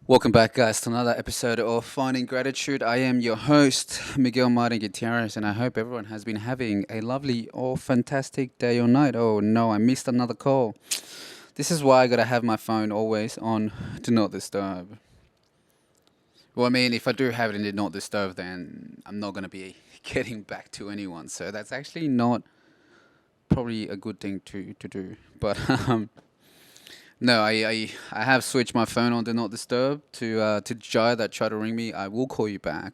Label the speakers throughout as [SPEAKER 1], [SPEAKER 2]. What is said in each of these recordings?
[SPEAKER 1] Welcome back, guys, to another episode of Finding Gratitude. I am your host, Miguel Martin Gutierrez, and I hope everyone has been having a lovely or fantastic day or night. Oh no, I missed another call. This is why I gotta have my phone always on Do Not Disturb. Well, I mean, if I do have it in Do Not Disturb, then I'm not gonna be getting back to anyone. So that's actually not probably a good thing to do. But no, I have switched my phone on Do Not Disturb to Jai that try to ring me. I will call you back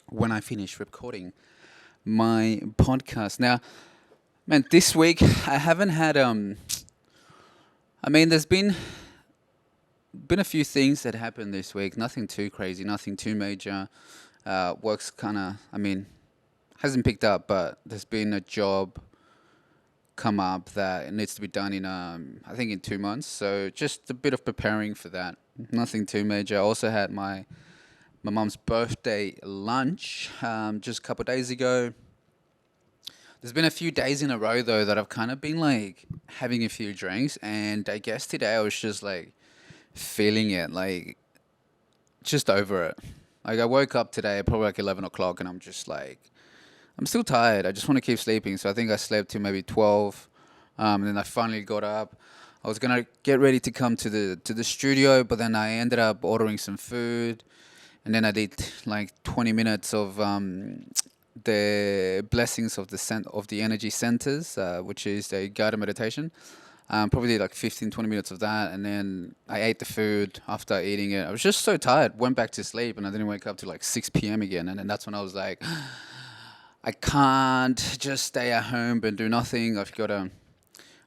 [SPEAKER 1] when I finish recording my podcast. Now, man, this week I haven't had I mean, there's been a few things that happened this week. Nothing too crazy, nothing too major. Work's kind of, I mean, hasn't picked up, but there's been a job come up that it needs to be done in I think in 2 months. So just a bit of preparing for that. Nothing too major. I also had my mum's birthday lunch just a couple of days ago. There's been a few days in a row though that I've kind of been like having a few drinks, and I guess today I was just like feeling it, like just over it. Like I woke up today probably like 11 o'clock, and I'm just like I'm still tired. I just want to keep sleeping. So I think I slept till maybe 12. And then I finally got up. I was gonna get ready to come to the studio, but then I ended up ordering some food, and then I did like 20 minutes of the blessings of the energy centers, which is a guided meditation. Probably did like 15, 20 minutes of that, and then I ate the food. After eating it, I was just so tired. Went back to sleep, and I didn't wake up till like 6 p.m. again. And then that's when I was like, I can't just stay at home and do nothing. I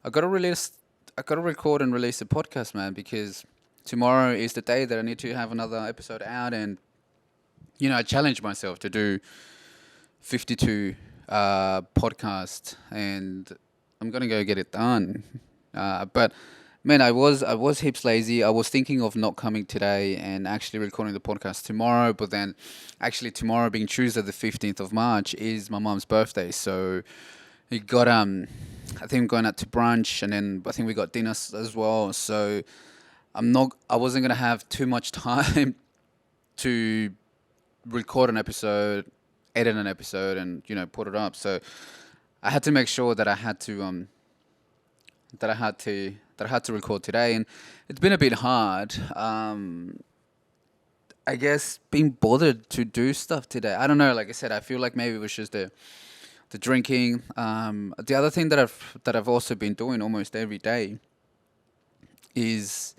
[SPEAKER 1] gotta release, I gotta record and release a podcast, man, because tomorrow is the day that I need to have another episode out, and I challenged myself to do 52 podcast, and I'm gonna go get it done. But man, I was heaps lazy. I was thinking of not coming today and actually recording the podcast tomorrow. But then, actually tomorrow being Tuesday, the 15th of March, is my mom's birthday. So we got I think I'm going out to brunch, and then I think we got dinner as well. So I wasn't gonna have too much time to record an episode, edit an episode, and put it up. So I had to make sure that I had to record today, and it's been a bit hard. I guess being bothered to do stuff today. I don't know. Like I said, I feel like maybe it was just the drinking. The other thing that I've also been doing almost every day is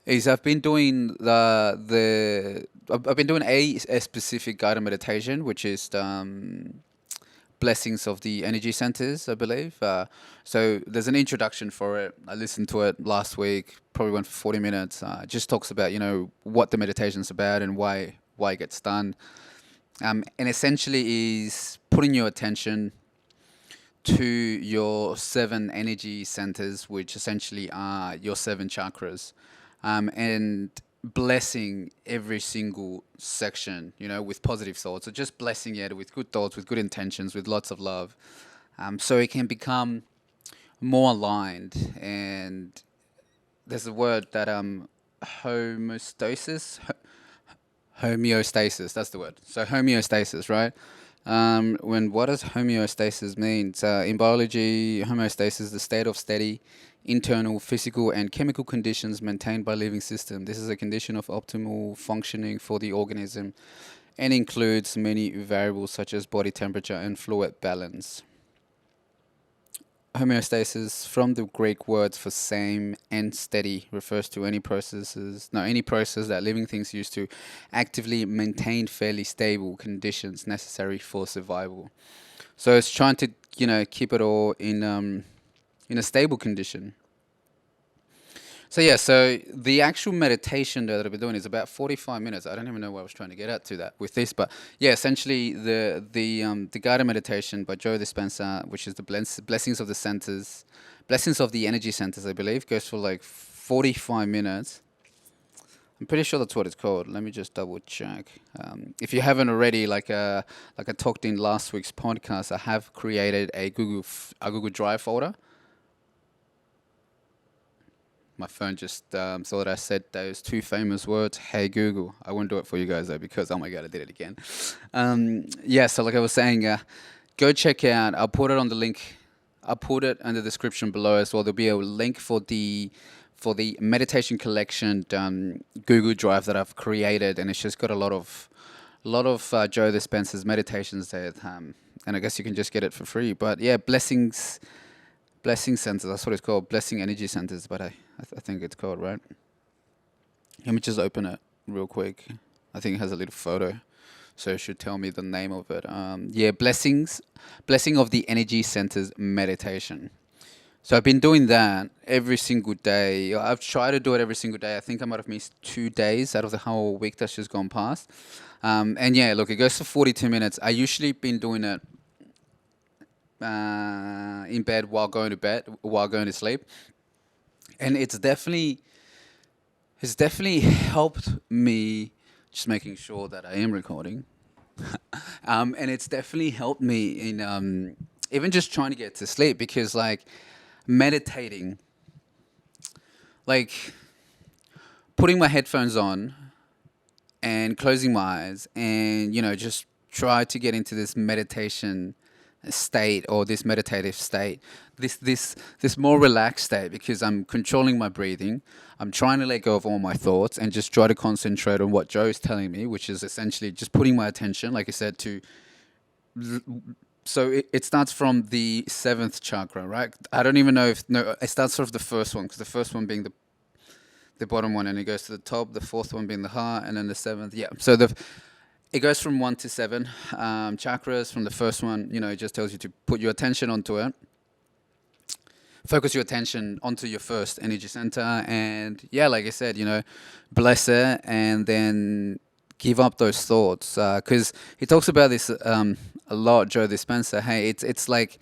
[SPEAKER 1] I've been doing I've been doing a specific guided meditation, which is blessings of the energy centers, I believe. So there's an introduction for it. I listened to it last week. Probably went for 40 minutes. It just talks about what the meditation's about and why it gets done. And essentially is putting your attention to your seven energy centers, which essentially are your seven chakras, and blessing every single section, with positive thoughts. So just blessing it with good thoughts, with good intentions, with lots of love, so it can become more aligned. And there's a word that homeostasis, homeostasis. That's the word. So homeostasis, right? When what does homeostasis mean? So in biology, homeostasis is the state of steady internal physical and chemical conditions maintained by living system. This is a condition of optimal functioning for the organism and includes many variables such as body temperature and fluid balance. Homeostasis, from the Greek words for same and steady, refers to any process that living things use to actively maintain fairly stable conditions necessary for survival. So it's trying to keep it all in a stable condition. So yeah, so the actual meditation that I've been doing is about 45 minutes. I don't even know what I was trying to get at to that with this, but yeah, essentially the guided meditation by Joe Dispenza, which is the blessings of the centers, blessings of the energy centers, I believe, goes for like 45 minutes. I'm pretty sure that's what it's called. Let me just double check. If you haven't already, like I talked in last week's podcast, I have created a Google Drive folder. My phone just saw that I said those two famous words, "Hey Google." I won't do it for you guys though because oh my god, I did it again. Yeah, so like I was saying, go check out. I'll put it on the link. I'll put it in the description below as well. There'll be a link for the meditation collection Google Drive that I've created, and it's just got a lot of Joe Dispenza's meditations there. And I guess you can just get it for free. But yeah, blessing centers. That's what it's called, blessing energy centers. But I think it's called right. Let me just open it real quick. I think it has a little photo, so it should tell me the name of it. Yeah, blessing of the energy centers meditation. So I've been doing that every single day. I've tried to do it every single day. I think I might have missed 2 days out of the whole week that's just gone past. And yeah, look, it goes for 42 minutes. I usually been doing it in bed, while going to sleep, and it's definitely helped me. Just making sure that I am recording, and it's definitely helped me in even just trying to get to sleep because like meditating, like putting my headphones on and closing my eyes and just try to get into this meditation state or this meditative state, this more relaxed state because I'm controlling my breathing. I'm trying to let go of all my thoughts and just try to concentrate on what Joe is telling me, which is essentially just putting my attention, like I said, to. So it starts from the seventh chakra, right? I don't even know if no. It starts off the first one because the first one being the bottom one, and it goes to the top. The fourth one being the heart, and then the seventh. Yeah. So it goes from one to seven chakras. From the first one, it just tells you to put your attention onto it, focus your attention onto your first energy center, and yeah, like I said, bless it, and then give up those thoughts. Because he talks about this a lot, Joe Dispenza. Hey, it's like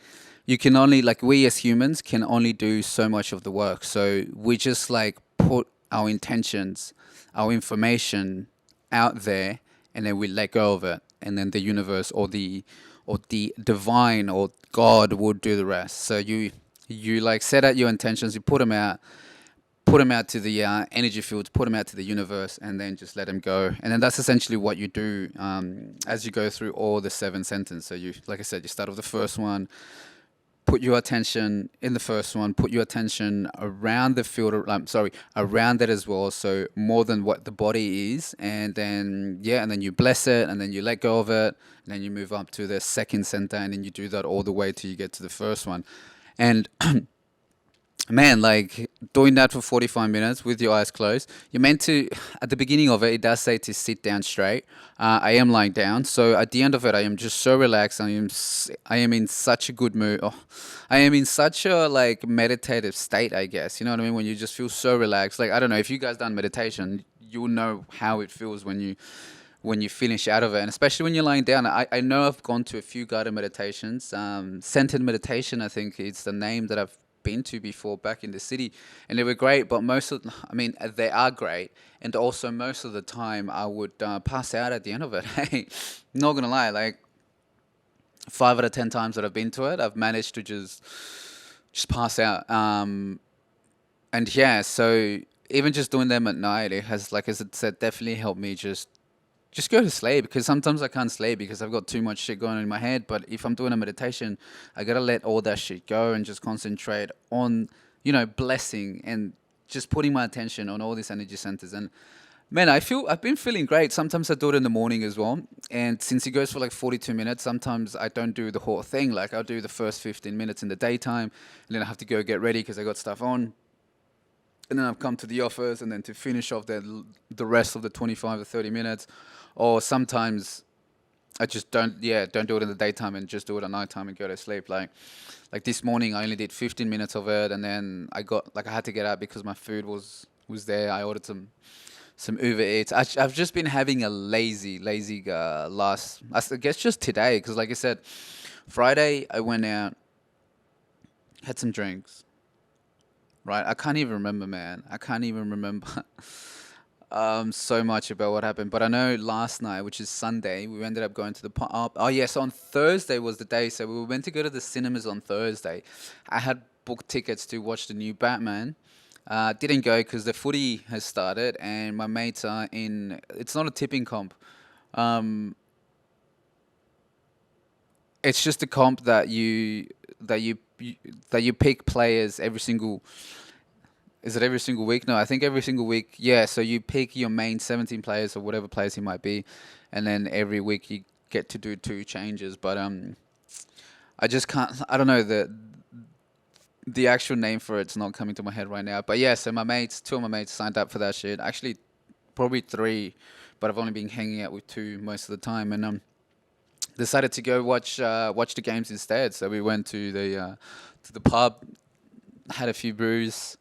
[SPEAKER 1] you can only like we as humans can only do so much of the work. So we just like put our intentions, our information out there, and then we let go of it, and then the universe or the divine or God will do the rest. So you like set out your intentions, you put them out to the energy fields, put them out to the universe, and then just let them go. And then that's essentially what you do as you go through all the seven sentences. So you, like I said, you start with the first one, put your attention in the first one, put your attention around the field, sorry, around it as well. So more than what the body is, and then yeah, and then you bless it, and then you let go of it, and then you move up to the second center, and then you do that all the way till you get to the first one, and man, like doing that for 45 minutes with your eyes closed, you're meant to, at the beginning of it, it does say to sit down straight. I am lying down. So at the end of it, I am just so relaxed. I am in such a good mood. Oh, I am in such a like meditative state, I guess. You know what I mean? When you just feel so relaxed. Like, I don't know, if you guys done meditation, you'll know how it feels when you finish out of it, and especially when you're lying down. I know I've gone to a few guided meditations, centered meditation, I think it's the name that I've been to before back in the city, and they were great. But I mean, they are great, and also most of the time I would pass out at the end of it. Hey, not gonna lie, like 5 out of 10 times that I've been to it, I've managed to just pass out. And yeah, so even just doing them at night, it has, like as I said, definitely helped me just go to sleep because sometimes I can't sleep because I've got too much shit going on in my head. But if I'm doing a meditation, I gotta let all that shit go and just concentrate on, blessing and just putting my attention on all these energy centers. And man, I've been feeling great. Sometimes I do it in the morning as well. And since it goes for like 42 minutes, sometimes I don't do the whole thing. Like I'll do the first 15 minutes in the daytime, and then I have to go get ready because I got stuff on, and then I've come to the office, and then to finish off the rest of the 25 or 30 minutes, or sometimes I just don't do it in the daytime and just do it at nighttime and go to sleep. Like this morning, I only did 15 minutes of it, and then I had to get out because my food was there. I ordered some Uber Eats. I've just been having a lazy last, I guess just today, because like I said, Friday I went out, had some drinks. Right, I can't even remember, man. I can't even remember so much about what happened. But I know last night, which is Sunday, we ended up going to the oh yes, on Thursday was the day. So we were meant to go to the cinemas on Thursday. I had booked tickets to watch the new Batman, Didn't go because the footy has started, and my mates are in. It's not a tipping comp. Um, it's just a comp that you that you pick players every single. Is it every single week? No, I think every single week. Yeah, so you pick your main 17 players or whatever players he might be, and then every week you get to do two changes. But I just can't. I don't know the actual name for it's not coming to my head right now. But yeah, so my mates, two of my mates signed up for that shit. Actually, probably three, but I've only been hanging out with two most of the time, and decided to go watch the games instead. So we went to the pub, had a few brews.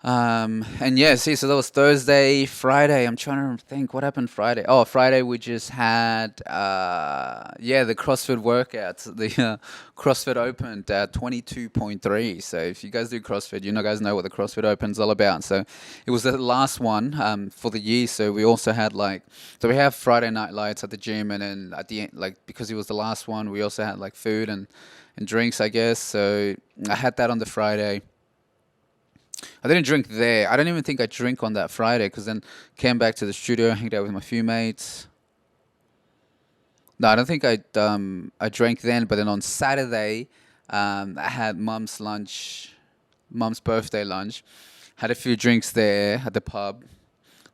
[SPEAKER 1] And yeah, see, so that was Thursday, Friday. I'm trying to think what happened Friday. Oh, Friday we just had, yeah, the CrossFit workouts. The CrossFit opened at 22.3. So if you guys do CrossFit, you know, guys know what the CrossFit Open's all about. So it was the last one for the year. So we also had like, so we have Friday night lights at the gym, and then at the end, like because it was the last one, we also had like food and drinks, I guess. So I had that on the Friday. I didn't drink there. I don't even think I drink on that Friday because then came back to the studio, hanged out with my few mates. No, I don't think I drank then. But then on Saturday, I had mum's birthday lunch, had a few drinks there at the pub.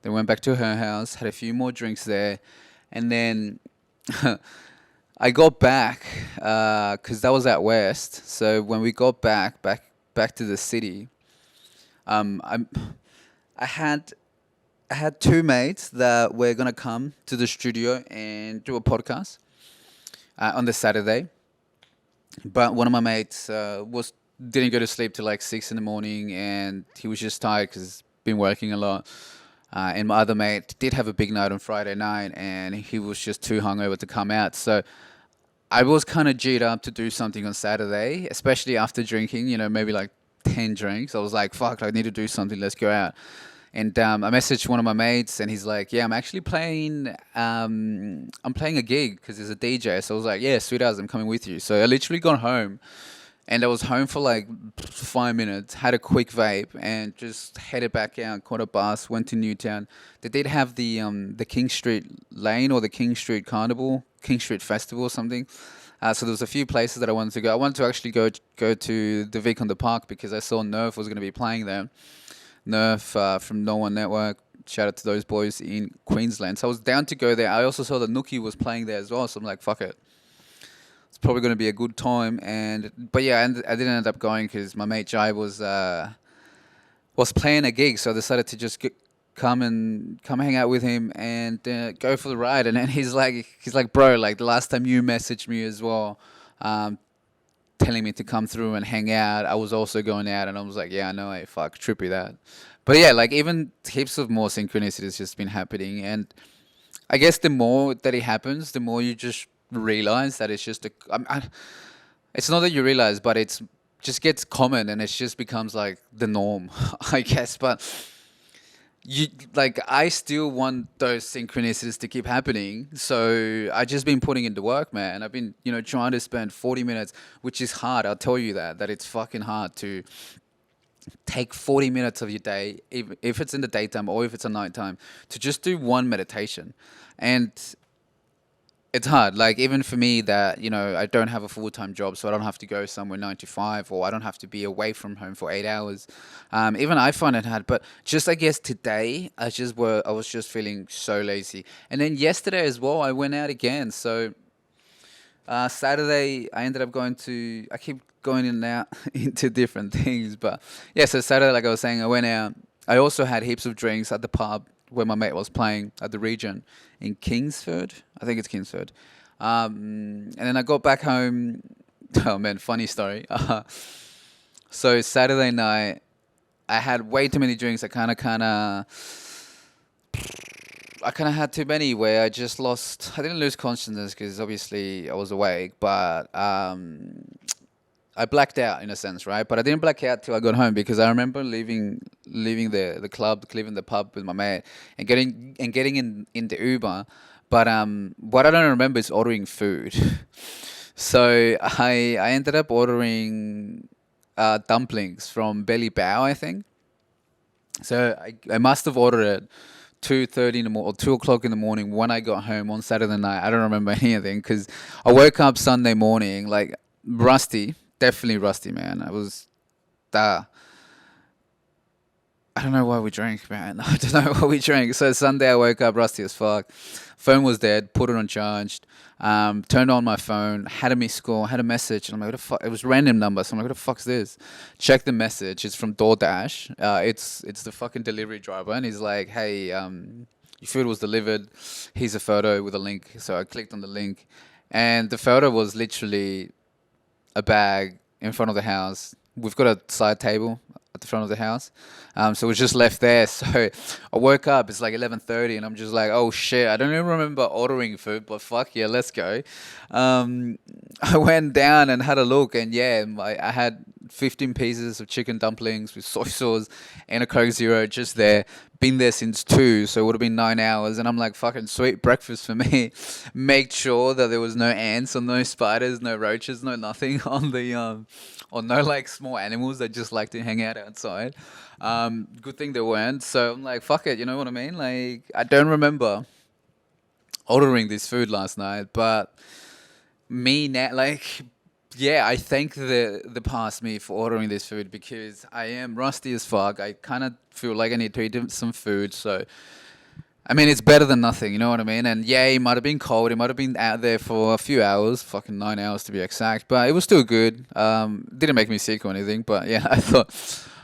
[SPEAKER 1] Then went back to her house, had a few more drinks there, and then I got back because that was at West. So when we got back to the city, um, I I had I had two mates that were gonna come to the studio and do a podcast on the Saturday, but one of my mates was didn't go to sleep till like 6 in the morning, and he was just tired because he's been working a lot. And my other mate did have a big night on Friday night, and he was just too hungover to come out. So I was kind of G'd up to do something on Saturday, especially after drinking. You know, maybe like 10 drinks. I was like, "Fuck! I need to do something. Let's go out." And I messaged one of my mates, and he's like, "Yeah, I'm actually playing. I'm playing a gig because there's a DJ." So I was like, "Yeah, sweet as, I'm coming with you." So I literally got home, and I was home for like 5 minutes. Had a quick vape, and just headed back out. Caught a bus. Went to Newtown. They did have the King Street Lane or the King Street Carnival, King Street Festival or something. So there was a few places that I wanted to go. I wanted to actually go to the Vic on the Park because I saw Nerf was going to be playing there. Nerf from No One Network. Shout out to those boys in Queensland. So I was down to go there. I also saw that Nookie was playing there as well. So I'm like, fuck it. It's probably going to be a good time. But yeah, I didn't end up going because my mate Jai was playing a gig. So I decided to just come hang out with him and go for the ride. And then he's like, bro, like the last time you messaged me as well. Telling me to come through and hang out. I was also going out, and I was like, yeah, I know, hey, fuck, trippy that. But yeah, like even heaps of more synchronicities just been happening, and I guess the more that it happens, the more you just realize that it's just it's not that you realize, but it's just gets common, and it just becomes like the norm, I guess. But you like I still want those synchronicities to keep happening. So I just been putting in the work, man. I've been, trying to spend 40 minutes, which is hard. I'll tell you that it's fucking hard to take 40 minutes of your day, if it's in the daytime or if it's a nighttime, to just do one meditation. And it's hard. Like even for me that, I don't have a full-time job, so I don't have to go somewhere 9 to 5, or I don't have to be away from home for 8 hours. Even I find it hard. But just I guess today I was just feeling so lazy. And then yesterday as well, I went out again. So Saturday I ended up I keep going in and out into different things. But yeah, so Saturday, like I was saying, I went out. I also had heaps of drinks at the pub where my mate was playing at the region in Kingsford. I think it's Kingsford. And then I got back home. Oh man, funny story. So Saturday night, I had way too many drinks. I kind of had too many where I just lost. I didn't lose consciousness because obviously I was awake, but I blacked out in a sense, right? But I didn't black out till I got home because I remember leaving the club, leaving the pub with my mate, and getting in the Uber. But what I don't remember is ordering food. So I ended up ordering dumplings from Belly Bow, I think. So I must have ordered it 2:30 in the morning or 2 o'clock in the morning when I got home on Saturday night. I don't remember anything because I woke up Sunday morning like rusty, definitely rusty, man. I was uh, I don't know why we drank, man. I don't know why we drank. So Sunday I woke up rusty as fuck. Phone was dead. Put it on charged. Turned on my phone. Had a missed call. Had a message. And I'm like, what the fuck? It was a random number. So I'm like, what the fuck's this? Check the message. It's from DoorDash. It's the fucking delivery driver, and he's like, hey, your food was delivered. Here's a photo with a link. So I clicked on the link, and the photo was literally a bag in front of the house. We've got a side table at the front of the house, so it was just left there. So I woke up. It's like 11:30, and I'm just like, oh shit! I don't even remember ordering food, but fuck yeah, let's go. I went down and had a look, and yeah, I had 15 pieces of chicken dumplings with soy sauce and a Coke Zero just there. Been there since 2, so it would have been 9 hours. And I'm like, fucking sweet breakfast for me. Make sure that there was no ants or no spiders, no roaches, no nothing on the or no like small animals that just like to hang out outside. Good thing there weren't. So I'm like, fuck it, you know what I mean? Like, I don't remember ordering this food last night, but me now, like, yeah, I thank the past me for ordering this food because I am rusty as fuck. I kind of feel like I need to eat some food. So, I mean, it's better than nothing, you know what I mean? And yeah, it might have been cold. It might have been out there for a few hours, fucking 9 hours to be exact. But it was still good. Didn't make me sick or anything. But yeah, I thought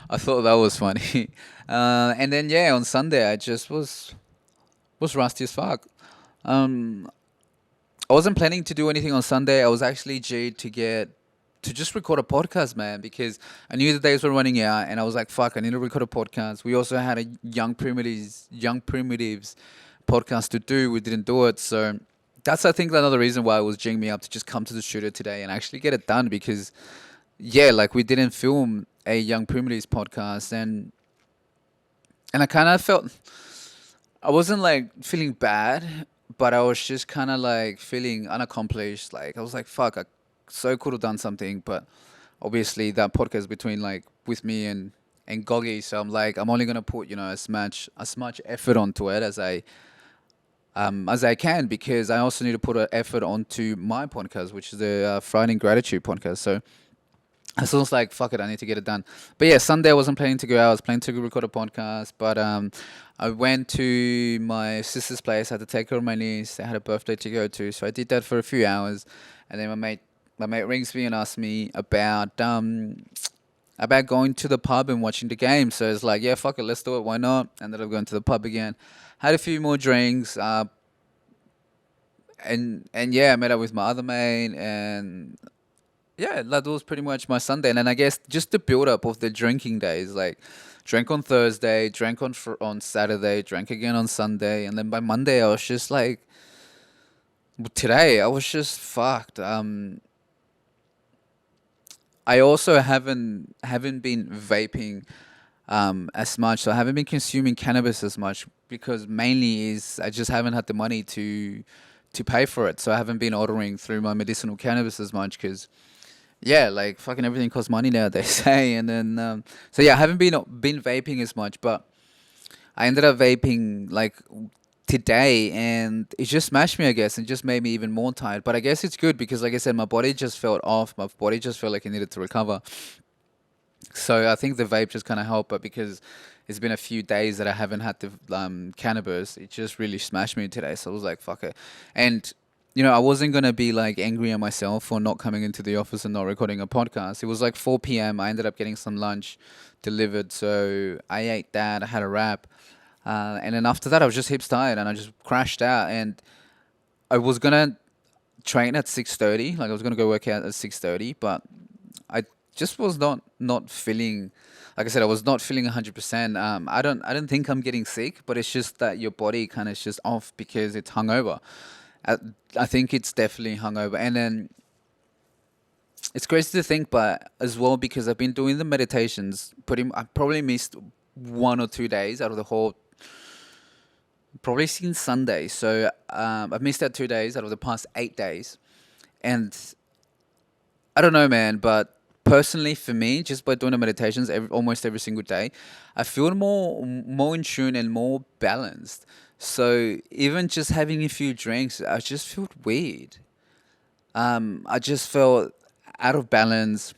[SPEAKER 1] that was funny. And then yeah, on Sunday I just was rusty as fuck. Um, I wasn't planning to do anything on Sunday. I was actually G to just record a podcast, man, because I knew the days were running out, and I was like, "Fuck, I need to record a podcast." We also had a young primitives podcast to do. We didn't do it, so that's I think another reason why it was jing me up to just come to the studio today and actually get it done because yeah, like we didn't film a young primitives podcast, and I kind of felt I wasn't like feeling bad, but I was just kind of like feeling unaccomplished. Like I was like, fuck, I so could have done something, but obviously that podcast between like with me and Goggy, so I'm like, I'm only gonna put as much effort onto it as I can because I also need to put an effort onto my podcast, which is the Friday in Gratitude podcast. So so I was like, fuck it, I need to get it done. But yeah, Sunday I wasn't planning to go out. I was planning to record a podcast, but I went to my sister's place. I had to take her and my niece. They had a birthday to go to, so I did that for a few hours, and then my mate rings me and asks me about going to the pub and watching the game. So it's like, yeah, fuck it, let's do it. Why not? Ended up going to the pub again. Had a few more drinks. And yeah, I met up with my other mate, and yeah, that was pretty much my Sunday. And then I guess just the build up of the drinking days, like drank on Thursday, drank on Saturday, drank again on Sunday, and then by Monday I was just like, today I was just fucked. I also haven't been vaping as much, so I haven't been consuming cannabis as much because mainly is I just haven't had the money to pay for it, so I haven't been ordering through my medicinal cannabis as much because yeah, like fucking everything costs money now, they say. And then, so yeah, I haven't been vaping as much, but I ended up vaping like today, and it just smashed me, I guess, and just made me even more tired. But I guess it's good because, like I said, my body just felt off. My body just felt like it needed to recover. So I think the vape just kind of helped, but because it's been a few days that I haven't had the cannabis, it just really smashed me today. So I was like, fuck it. And, I wasn't going to be like angry at myself for not coming into the office and not recording a podcast. It was like 4 p.m. I ended up getting some lunch delivered. So I ate that. I had a wrap. And then after that, I was just heaps tired and I just crashed out. And I was going to train at 6:30. Like I was going to go work out at 6:30, but I just was not feeling like I said I was not feeling 100%. I don't think I'm getting sick, but it's just that your body kind of is just off because it's hungover. I, I think it's definitely hungover, and then it's crazy to think, but as well because I've been doing the meditations. I probably missed 1 or 2 days out of the whole. Probably since Sunday, so I've missed out 2 days out of the past 8 days, and I don't know, man, but personally for me, just by doing the meditations almost every single day, I feel more in tune and more balanced. So even just having a few drinks, I just felt weird. I just felt out of balance,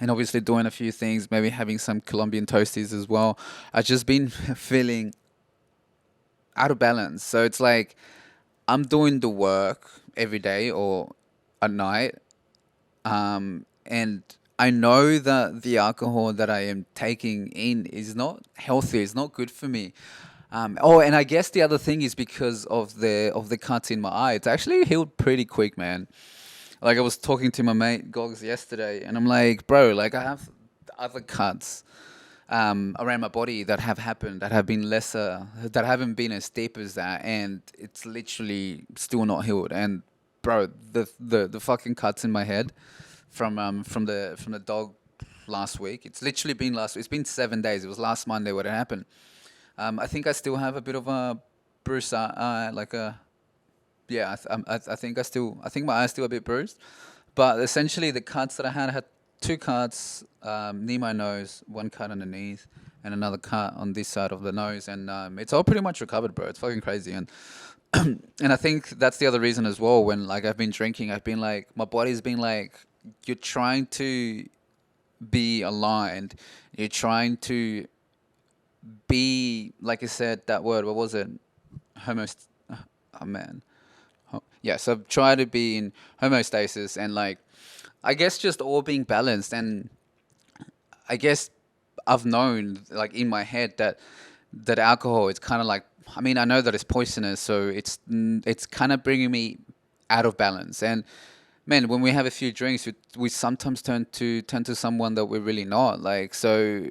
[SPEAKER 1] and obviously doing a few things, maybe having some Colombian toasties as well. I just been feeling out of balance. So it's like I'm doing the work every day or at night, and I know that the alcohol that I am taking in is not healthy. It's not good for me. Oh, and I guess the other thing is because of the cuts in my eye. It's actually healed pretty quick, man. Like I was talking to my mate Gogs yesterday, and I'm like, bro, like I have other cuts around my body that have happened, that have been lesser, that haven't been as deep as that, and it's literally still not healed. And bro, the fucking cuts in my head from the dog last week. It's literally been last. It's been 7 days. It was last Monday when it happened. I think I still have a bit of a bruise, like a yeah. I think I think my eye's still a bit bruised, but essentially the cuts that I had two cuts near my nose, one cut underneath, and another cut on this side of the nose, and it's all pretty much recovered, bro. It's fucking crazy, and and I think that's the other reason as well. When like I've been drinking, I've been like my body's been like, you're trying to be aligned, you're trying to be like I said that word. What was it? Homost. Oh man. Yeah. So try to be in homeostasis and like I guess just all being balanced and I guess I've known like in my head that alcohol is kind of like I mean I know that it's poisonous so it's kind of bringing me out of balance and man when we have a few drinks we sometimes turn to someone that we're really not like so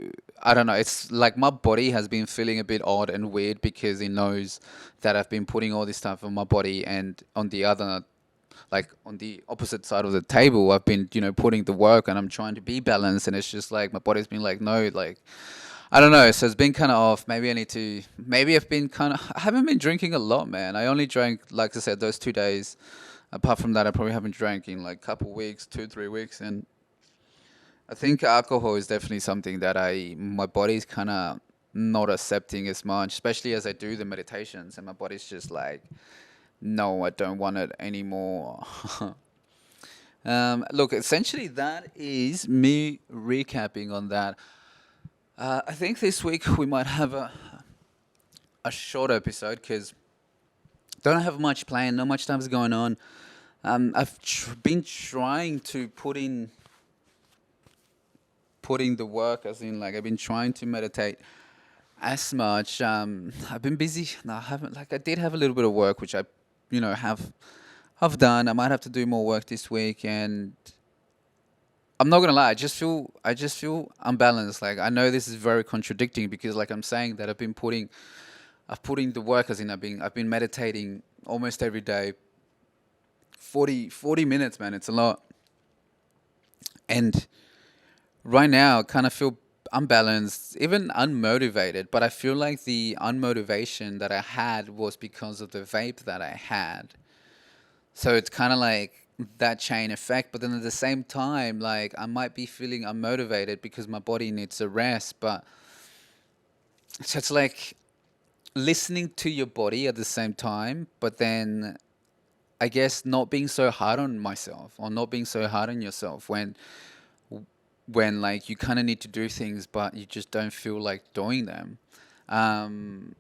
[SPEAKER 1] I don't know it's like my body has been feeling a bit odd and weird because it knows that I've been putting all this stuff on my body and on the other like on the opposite side of the table I've been putting the work and I'm trying to be balanced and it's just like my body's been like no like I don't know so it's been kind of off maybe I need to maybe I've been kind of I haven't been drinking a lot man I only drank like I said those 2 days apart from that I probably haven't drank in like a couple weeks 2 3 weeks and I think alcohol is definitely something that my body's kind of not accepting as much especially as I do the meditations and my body's just like no, I don't want it anymore. Look, essentially, that is me recapping on that. I think this week we might have a short episode because don't have much planned, not much time's going on. I've been trying to put in the work, as in like I've been trying to meditate as much. I've been busy. No, I haven't. Like I did have a little bit of work, which I, have done. I might have to do more work this week, and I'm not gonna lie. I just feel unbalanced. Like I know this is very contradicting because, like I'm saying that I've put in the work as in I've been meditating almost every day. 40 minutes, man. It's a lot. And right now, I kind of feel unbalanced, even unmotivated. But I feel like the unmotivation that I had was because of the vape that I had. So it's kind of like that chain effect. But then at the same time, like I might be feeling unmotivated because my body needs a rest. But so it's like listening to your body at the same time, but then I guess not being so hard on myself or not being so hard on yourself when like you kind of need to do things but you just don't feel like doing them. Um,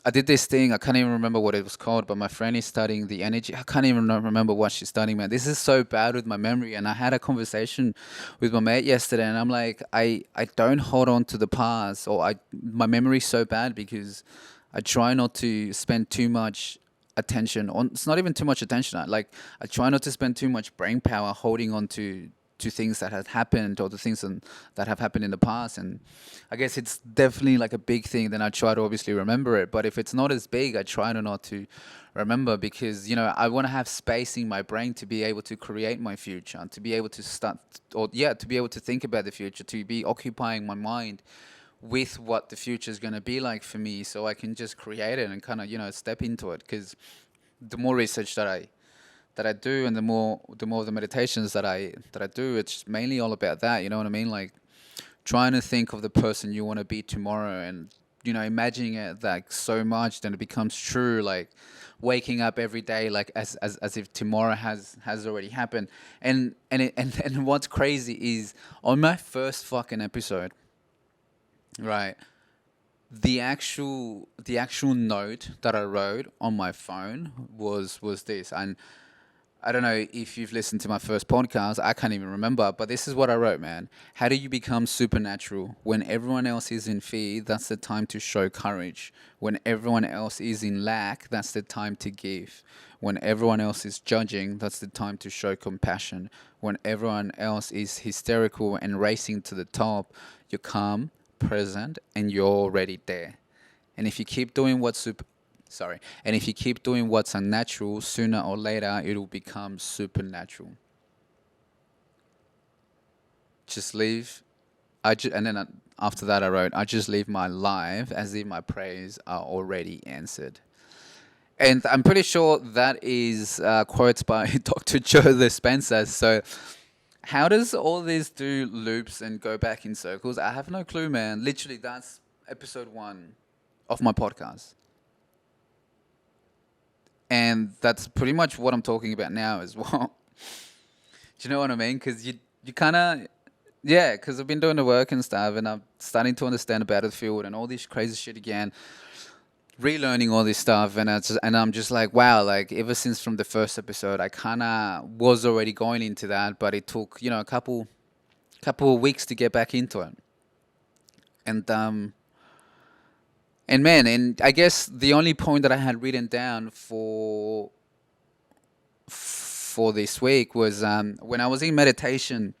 [SPEAKER 1] I did this thing. I can't even remember what it was called, but my friend is studying the energy. I can't even remember what she's studying, man. This is so bad with my memory. And I had a conversation with my mate yesterday, and I'm like, I don't hold on to the past, or my memory's so bad because I try not to spend too much attention on. It's not even too much attention. I try not to spend too much brain power holding on to things that had happened or the things that have happened in the past and I guess it's definitely like a big thing then I try to obviously remember it but if it's not as big I try to not to remember because I want to have space in my brain to be able to create my future to be able to start or yeah to be able to think about the future to be occupying my mind with what the future is going to be like for me so I can just create it and kind of step into it because the more research that I do, and the more of the meditations that I do, it's mainly all about that. You know what I mean? Like trying to think of the person you want to be tomorrow, and imagining it like so much, then it becomes true. Like waking up every day like as if tomorrow has already happened. And what's crazy is on my first fucking episode, right? The actual note that I wrote on my phone was this. And I don't know if you've listened to my first podcast. I can't even remember, but this is what I wrote, man. How do you become supernatural? When everyone else is in fear, that's the time to show courage. When everyone else is in lack, that's the time to give. When everyone else is judging, that's the time to show compassion. When everyone else is hysterical and racing to the top, you're calm, present, and you're already there. And if you keep doing what's sorry, and if you keep doing what's unnatural, sooner or later it will become supernatural. Just leave. And then after that I wrote, I just live my life as if my prayers are already answered. And I'm pretty sure that is quotes by Dr. Joe Dispenza. So how does all this do loops and go back in circles? I have no clue, man. Literally, that's episode one of my podcast. And that's pretty much what I'm talking about now as well. Do you know what I mean? Because you kind of, yeah, because I've been doing the work and stuff, and I'm starting to understand the battlefield and all this crazy shit again, relearning all this stuff, and I'm just like, wow, like ever since from the first episode, I kind of was already going into that, but it took a couple of weeks to get back into it, and man, and I guess the only point that I had written down for this week was when I was in meditation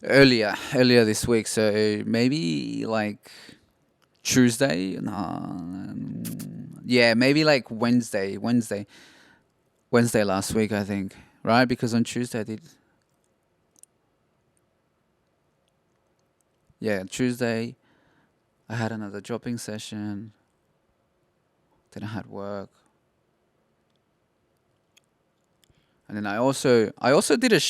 [SPEAKER 1] earlier this week. So maybe like Tuesday, no, yeah, maybe like Wednesday last week, I think, right? Because on Tuesday I did, yeah, Tuesday I had another dropping session. Then I had work, and then I also did a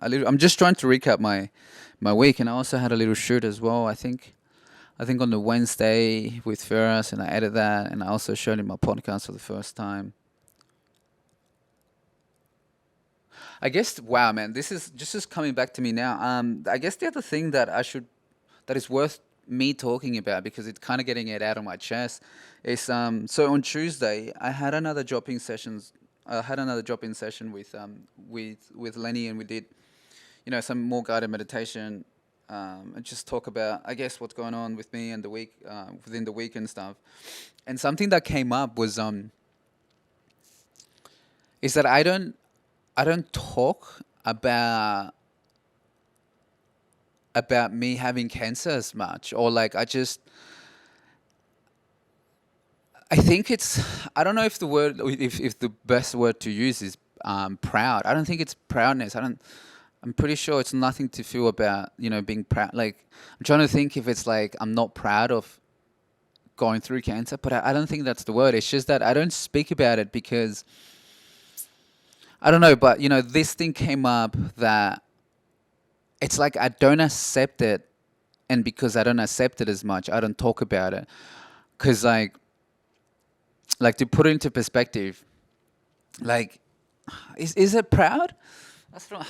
[SPEAKER 1] little. I'm just trying to recap my week, and I also had a little shoot as well. I think on the Wednesday with Ferris, and I edited that, and I also showed him my podcast for the first time. I guess, wow, man, this is just coming back to me now. I guess the other thing that is worth me talking about, because it's kind of getting it out of my chest, is so on Tuesday I had another dropping sessions. I had another drop-in session with Lenny, and we did some more guided meditation, and just talk about, I guess, what's going on with me and the week, within the week and stuff. And something that came up was is that I don't talk about me having cancer as much, or like I think it's, I don't know if the word, if the best word to use is proud. I don't think it's proudness. I'm pretty sure it's nothing to feel about being proud. Like, I'm trying to think if it's like I'm not proud of going through cancer, but I don't think that's the word. It's just that I don't speak about it because I don't know. But this thing came up that it's like I don't accept it, and because I don't accept it as much, I don't talk about it. Because like to put it into perspective, like is it proud? That's not.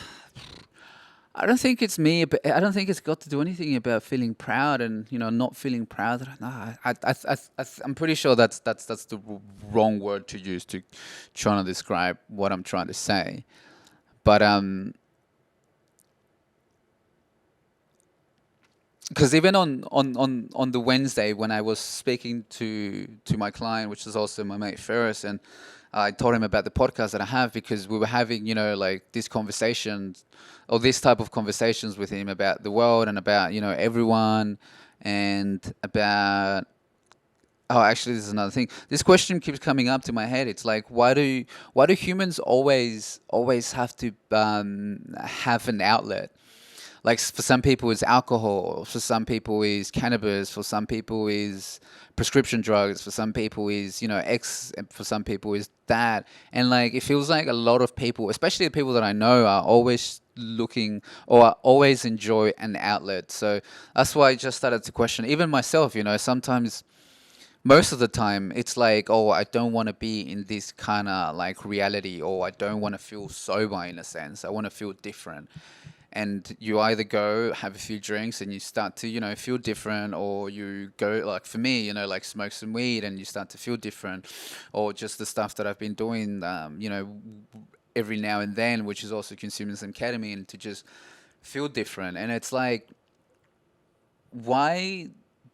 [SPEAKER 1] I don't think it's me. But I don't think it's got to do anything about feeling proud and not feeling proud. No, I'm pretty sure that's the wrong word to use to trying to describe what I'm trying to say. But because even on the Wednesday when I was speaking to my client, which is also my mate Ferris, and I told him about the podcast that I have, because we were having like these conversations, or this type of conversations with him about the world and about everyone, and about, oh, actually, this is another thing. This question keeps coming up to my head. It's like, why do humans always have to have an outlet? Like for some people it's alcohol, for some people is cannabis, for some people is prescription drugs, for some people is, X, and for some people is that. And like it feels like a lot of people, especially the people that I know, are always looking or always enjoy an outlet. So that's why I just started to question even myself, sometimes, most of the time it's like, oh, I don't want to be in this kind of like reality, or I don't want to feel sober in a sense. I want to feel different. And you either go have a few drinks and you start to, feel different, or you go, like for me, like smoke some weed and you start to feel different, or just the stuff that I've been doing, every now and then, which is also consuming some ketamine to just feel different. And it's like, why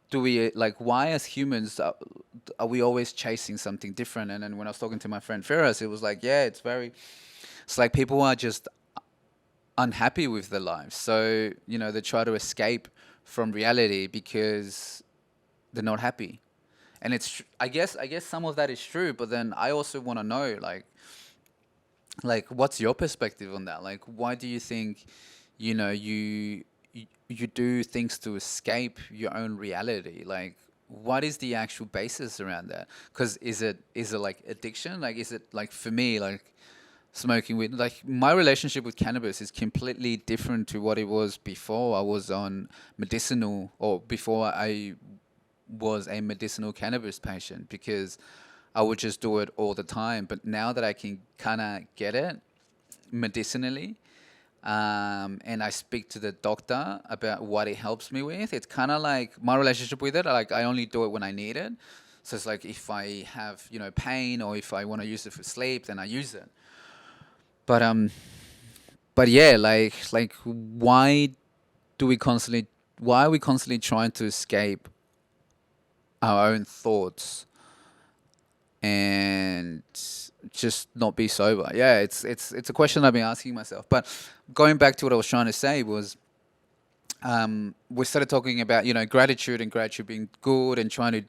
[SPEAKER 1] do we, like, why as humans are we always chasing something different? And then when I was talking to my friend Ferris, it was like, yeah, it's like people are just unhappy with their lives. So, they try to escape from reality because they're not happy. And I guess some of that is true, but then I also want to know, like what's your perspective on that? Like, why do you think, you do things to escape your own reality? Like, what is the actual basis around that? Because is it like addiction? Like, is it like, for me, like smoking weed? Like, my relationship with cannabis is completely different to what it was before I was on medicinal, or before I was a medicinal cannabis patient, because I would just do it all the time. But now that I can kind of get it medicinally, and I speak to the doctor about what it helps me with, it's kind of like my relationship with it. Like, I only do it when I need it. So it's like if I have, pain, or if I want to use it for sleep, then I use it. But yeah, like do we constantly why are we constantly trying to escape our own thoughts and just not be sober? Yeah, it's a question I've been asking myself. But going back to what I was trying to say was, we started talking about, gratitude, and gratitude being good, and trying to,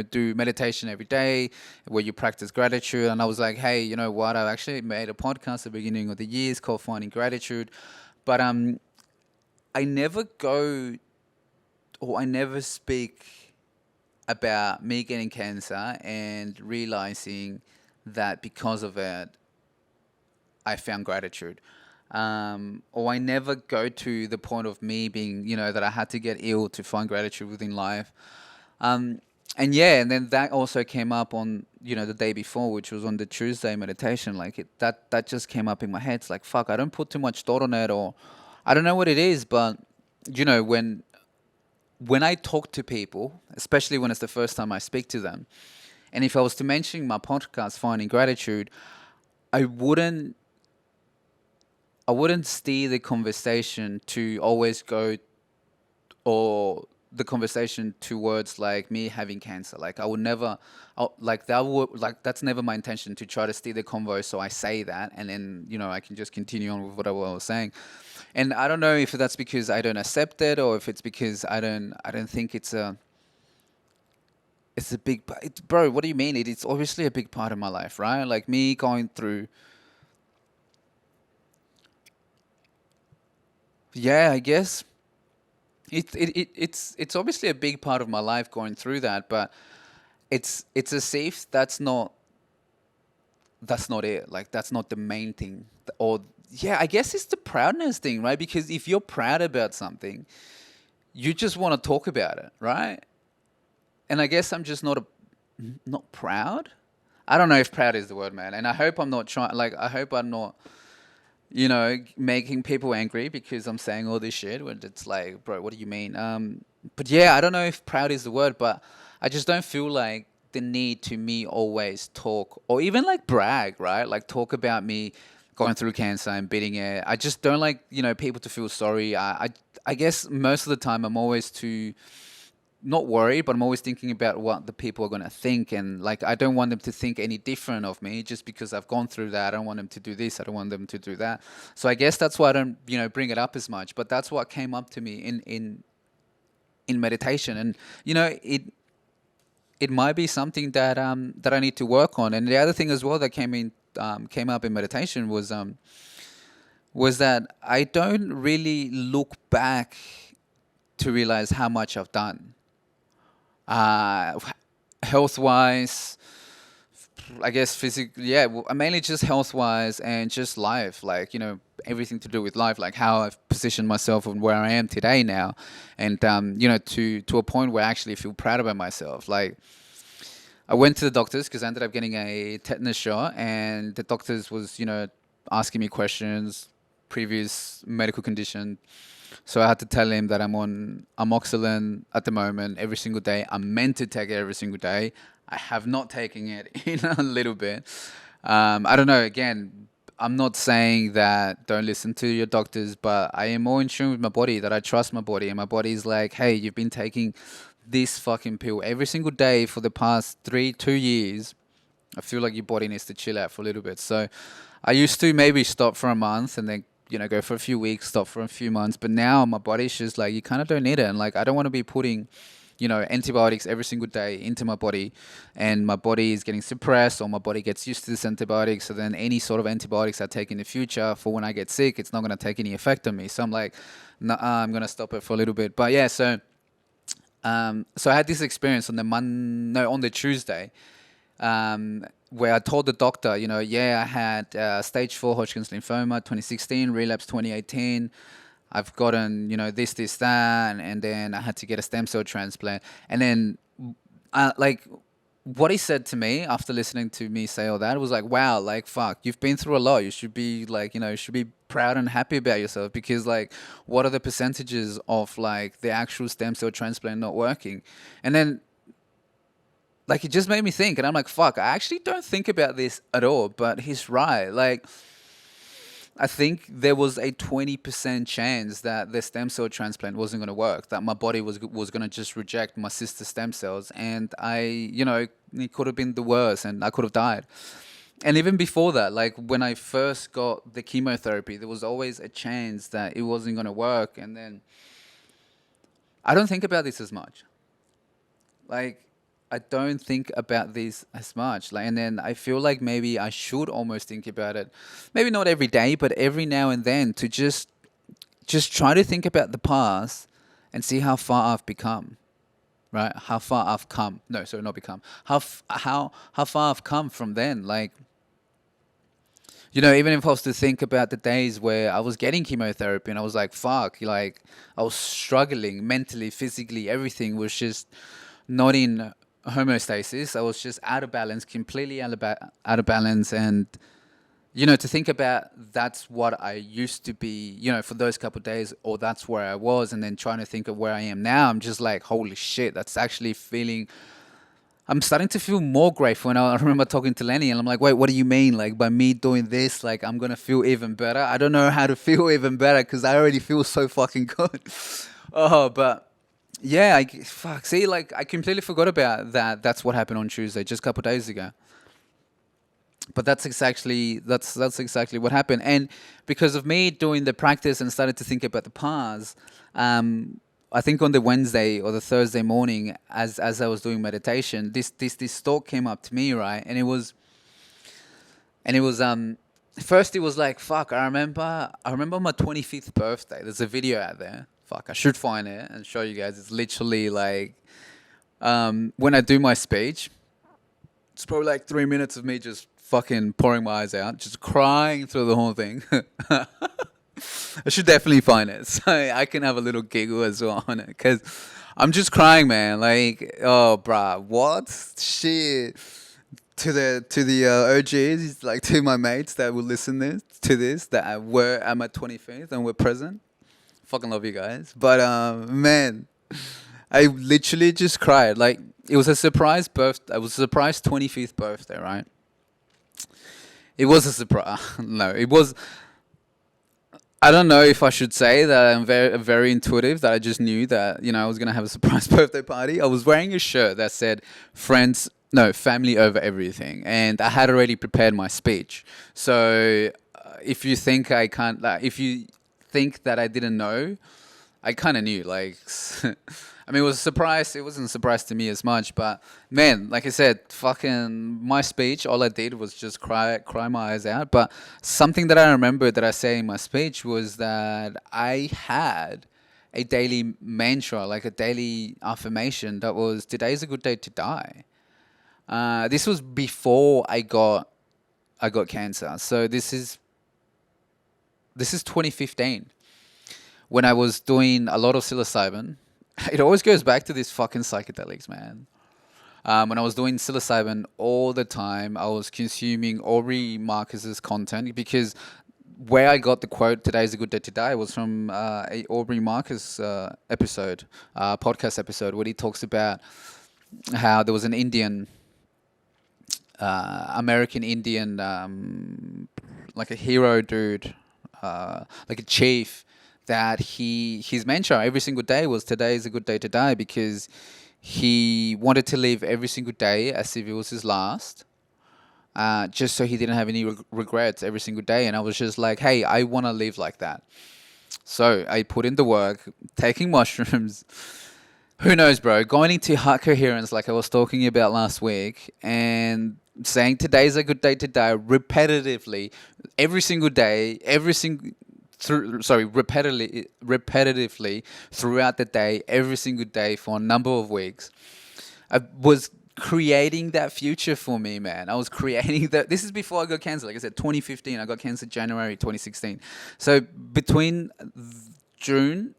[SPEAKER 1] do meditation every day where you practice gratitude. And I was like, hey, you know what, I've actually made a podcast at the beginning of the years called Finding Gratitude. But I never go, or I never speak about me getting cancer and realizing that because of it, I found gratitude. Or I never go to the point of me being, that I had to get ill to find gratitude within life. Um, and yeah, and then that also came up on, the day before, which was on the Tuesday meditation. Like, that just came up in my head. It's like, fuck, I don't put too much thought on it, or I don't know what it is, but when I talk to people, especially when it's the first time I speak to them, and if I was to mention my podcast, Finding Gratitude, I wouldn't I wouldn't steer the conversation to always go, or the conversation towards like me having cancer. Like, I would never, like that's never my intention, to try to steer the convo. So I say that, and then I can just continue on with whatever I was saying. And I don't know if that's because I don't accept it, or if it's because I don't think it's a big, bro. What do you mean? It's obviously a big part of my life, right? Like, me going through, yeah, I guess it's obviously a big part of my life going through that, but it's a safe. That's not it. Like, that's not the main thing. Or yeah, I guess it's the proudness thing, right? Because if you're proud about something, you just want to talk about it, right? And I guess I'm just not proud. I don't know if proud is the word, man. And I hope I'm not trying. Like, I hope I'm not, making people angry because I'm saying all this shit. When it's like, bro, what do you mean? But yeah, I don't know if proud is the word, but I just don't feel like the need to me always talk, or even like brag, right? Like, talk about me going through cancer and beating it. I just don't like, people to feel sorry. I guess most of the time I'm always too, not worried, but I'm always thinking about what the people are going to think. And like, I don't want them to think any different of me just because I've gone through that. I don't want them to do this. I don't want them to do that. So I guess that's why I don't, bring it up as much. But that's what came up to me in meditation. And, it might be something that I need to work on. And the other thing as well that came up in meditation was that I don't really look back to realize how much I've done. Uh, Health wise, I guess physically, yeah, mainly just health wise and just life, like, everything to do with life, like how I've positioned myself and where I am today now. And, to a point where I actually feel proud about myself. Like, I went to the doctors because I ended up getting a tetanus shot, and the doctors was, asking me questions, previous medical condition. So I had to tell him that I'm on amoxicillin at the moment every single day. I'm meant to take it every single day. I have not taken it in a little bit. I don't know. Again, I'm not saying that don't listen to your doctors, but I am more in tune with my body, that I trust my body. And my body's like, hey, you've been taking this fucking pill every single day for the past 2 years. I feel like your body needs to chill out for a little bit. So I used to maybe stop for a month and then, go for a few weeks, stop for a few months. But now my body's just like, you kind of don't need it. And like, I don't want to be putting, antibiotics every single day into my body, and my body is getting suppressed or my body gets used to this antibiotic. So then any sort of antibiotics I take in the future for when I get sick, it's not going to take any effect on me. So I'm like, nah, I'm going to stop it for a little bit. But yeah, so I had this experience on the Tuesday, where I told the doctor, yeah, I had stage 4 Hodgkin's lymphoma, 2016, relapse 2018. I've gotten, this, that, and then I had to get a stem cell transplant. And then, like, what he said to me after listening to me say all that was like, wow, like, fuck, you've been through a lot. You should be like, you should be proud and happy about yourself, because like, what are the percentages of like the actual stem cell transplant not working? And then, like, it just made me think, and I'm like, fuck, I actually don't think about this at all, but he's right. Like, I think there was a 20% chance that the stem cell transplant wasn't going to work, that my body was going to just reject my sister's stem cells. And it could have been the worst and I could have died. And even before that, like when I first got the chemotherapy, there was always a chance that it wasn't going to work. And then I don't think about this as much. Like, I don't think about this as much. Like, and then I feel like maybe I should almost think about it. Maybe not every day, but every now and then, to just try to think about the past and see how far I've become. Right? How far I've come. No, sorry, not become. How far I've come from then. Like, even if I was to think about the days where I was getting chemotherapy and I was like, fuck, like I was struggling mentally, physically, everything was just not in homeostasis. I was just out of balance, completely out of balance. And, to think about that's what I used to be, for those couple of days, or that's where I was, and then trying to think of where I am now, I'm just like, holy shit, that's actually feeling. I'm starting to feel more grateful. And I remember talking to Lenny, and I'm like, wait, what do you mean? Like, by me doing this, like, I'm going to feel even better? I don't know how to feel even better because I already feel so fucking good. Oh, but yeah, fuck. See, like, I completely forgot about that. That's what happened on Tuesday, just a couple of days ago. But that's exactly what happened. And because of me doing the practice and started to think about the past, I think on the Wednesday or the Thursday morning, as I was doing meditation, this thought came up to me, right? And it was first it was like, fuck, I remember my 25th birthday. There's a video out there. Fuck, I should find it and show you guys. It's literally like, when I do my speech, it's probably like 3 minutes of me just fucking pouring my eyes out, just crying through the whole thing. I should definitely find it so I can have a little giggle as well on it, because I'm just crying, man. Like, oh, bruh, what shit? To the OGs, like to my mates that will listen to this, that were at my 25th and were present. Fucking love you guys, but man, I literally just cried. Like, it was a surprise birthday. It was a surprise 25th birthday, right? It was a surprise. No, it was. I don't know if I should say that I'm very intuitive, that I just knew that, I was going to have a surprise birthday party. I was wearing a shirt that said family over everything. And I had already prepared my speech. So if you think I can't, like, if you think that I didn't know, I kind of knew. Like, I mean, it was a surprise. It wasn't a surprise to me as much, but man, like I said, fucking my speech, all I did was just cry my eyes out. But something that I remember that I say in my speech was that I had a daily mantra, like a daily affirmation that was today's a good day to die. This was before I got cancer. So this is 2015 when I was doing a lot of psilocybin. It always goes back to these fucking psychedelics, man. When I was doing psilocybin all the time, I was consuming Aubrey Marcus's content because where I got the quote "Today's a good day to die" was from a Aubrey Marcus episode, podcast episode, where he talks about how there was an Indian, American Indian, like a hero dude, like a chief, that his mantra every single day was "Today is a good day to die" because he wanted to live every single day as if it was his last, just so he didn't have any regrets every single day. And I was just like, hey, I want to live like that. So I put in the work, taking mushrooms. Who knows, bro? Going into heart coherence, like I was talking about last week, and saying today's a good day to die repetitively, every single day, repetitively throughout the day, every single day for a number of weeks. I was creating that future for me, man. I was creating that. This is before I got cancer. Like I said, 2015. I got cancer January 2016. So between June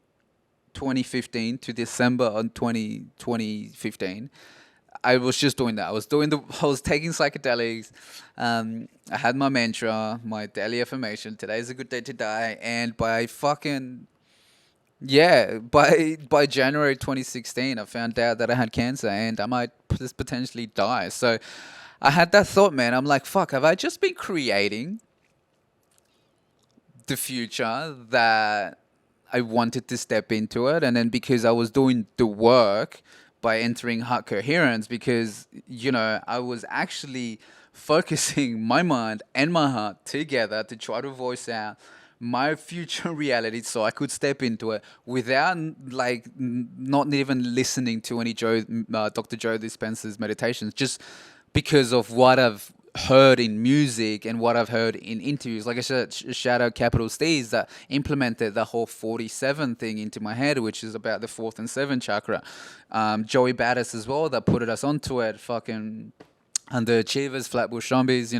[SPEAKER 1] 2015 to December on 2015, I was just doing that. I was taking psychedelics. I had my mantra, my daily affirmation. Today's a good day to die. And by fucking yeah, by January 2016, I found out that I had cancer and I might potentially die. So I had that thought, man. I'm like, fuck, have I just been creating the future that I wanted to step into it? And then because I was doing the work by entering heart coherence, because, I was actually focusing my mind and my heart together to try to voice out my future reality so I could step into it without not even listening to any Dr. Joe Dispenza's meditations, just because of what I've heard in music and what I've heard in interviews. Like I said, shout out Capital Steez that implemented the whole 47 thing into my head, which is about the fourth and seventh chakra. Joey Battis as well that put us onto it. Fucking underachievers, Flatbush Zombies,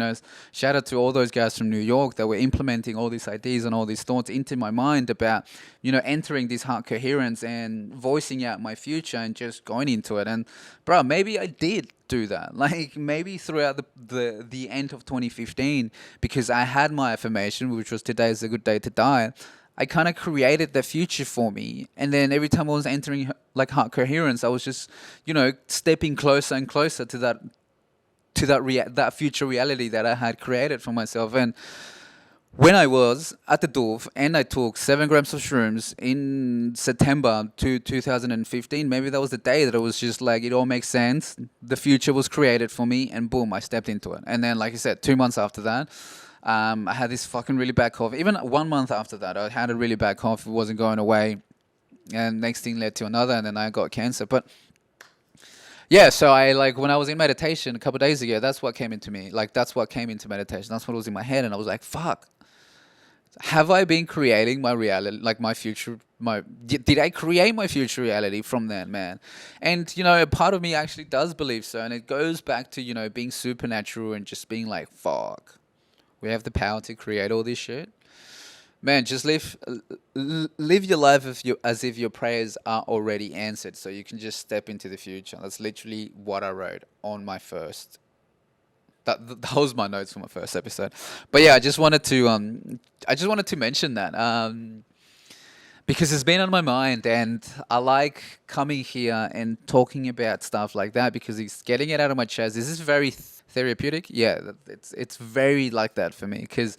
[SPEAKER 1] shout out to all those guys from New York that were implementing all these ideas and all these thoughts into my mind about, entering this heart coherence and voicing out my future and just going into it. And bro, maybe I did do that. Like maybe throughout the end of 2015, because I had my affirmation, which was today is a good day to die. I kind of created the future for me, and then every time I was entering like heart coherence, I was just, stepping closer and closer to that future reality that I had created for myself. And when I was at the Doof and I took 7 grams of shrooms in September 2015, maybe that was the day that it was just like, it all makes sense. The future was created for me, and boom, I stepped into it. And then, like I said, 2 months after that, I had this fucking really bad cough. Even 1 month after that, I had a really bad cough. It wasn't going away. And next thing led to another, and then I got cancer. But yeah, so when I was in meditation a couple of days ago, that's what came into me. Like that's what came into meditation. That's what was in my head, and I was like, "Fuck, have I been creating my reality, like my future? Did I create my future reality from then, man?" And a part of me actually does believe so, and it goes back to being supernatural and just being like, "Fuck, we have the power to create all this shit." Man, just live your life as if your prayers are already answered, so you can just step into the future. That's literally what I wrote on my first. That was my notes for my first episode. But yeah, I just wanted to mention that because it's been on my mind, and I like coming here and talking about stuff like that because it's getting it out of my chest. This is very therapeutic. Yeah, it's very like that for me because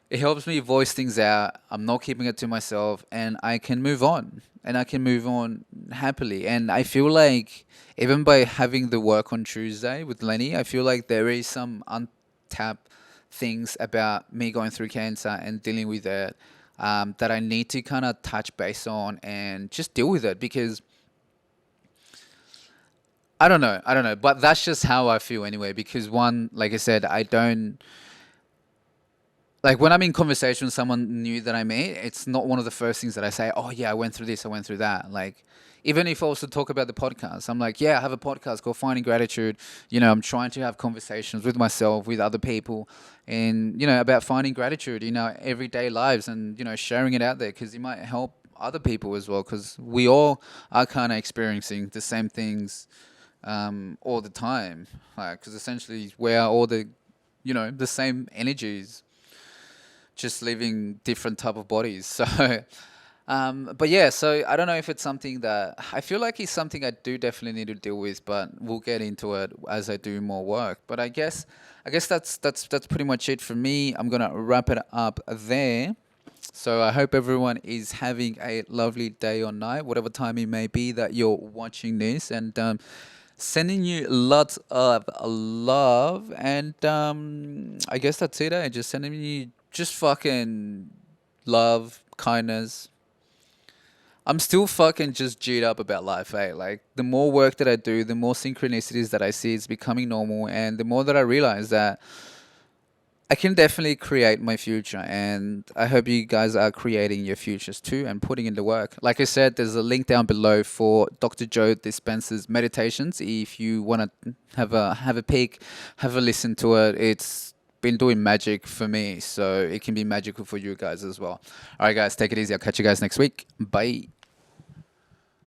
[SPEAKER 1] it helps me voice things out. I'm not keeping it to myself, and I can move on. And I can move on happily. And I feel like even by having the work on Tuesday with Lenny, I feel like there is some untapped things about me going through cancer and dealing with it that I need to kind of touch base on and just deal with it because I don't know, but that's just how I feel anyway. Because one, like I said, I don't like when I'm in conversation with someone new that I meet, it's not one of the first things that I say, oh, yeah, I went through this, I went through that. Like, even if I was to talk about the podcast, I'm like, yeah, I have a podcast called Finding Gratitude. You know, I'm trying to have conversations with myself, with other people, and, you know, about finding gratitude in our everyday lives and, you know, sharing it out there because it might help other people as well because we all are kind of experiencing the same things all the time. Like, because essentially we're all the, you know, the same energies just living different type of bodies. So, but yeah, so I don't know if it's something that I feel like it's something I do definitely need to deal with, but we'll get into it as I do more work. But I guess that's pretty much it for me. I'm gonna wrap it up there. So I hope everyone is having a lovely day or night, whatever time it may be that you're watching this, and sending you lots of love. And I guess that's it. Just sending you just fucking love, kindness. I'm still fucking just G'd up about life, eh? Like, the more work that I do, the more synchronicities that I see, it's becoming normal. And the more that I realize that I can definitely create my future, and I hope you guys are creating your futures too and putting in the work. Like I said, there's a link down below for Dr. Joe Dispenza's meditations. If you want to have a peek, have a listen to it, it's been doing magic for me, so it can be magical for you guys as well. All right, guys, take it easy. I'll catch you guys next week. Bye.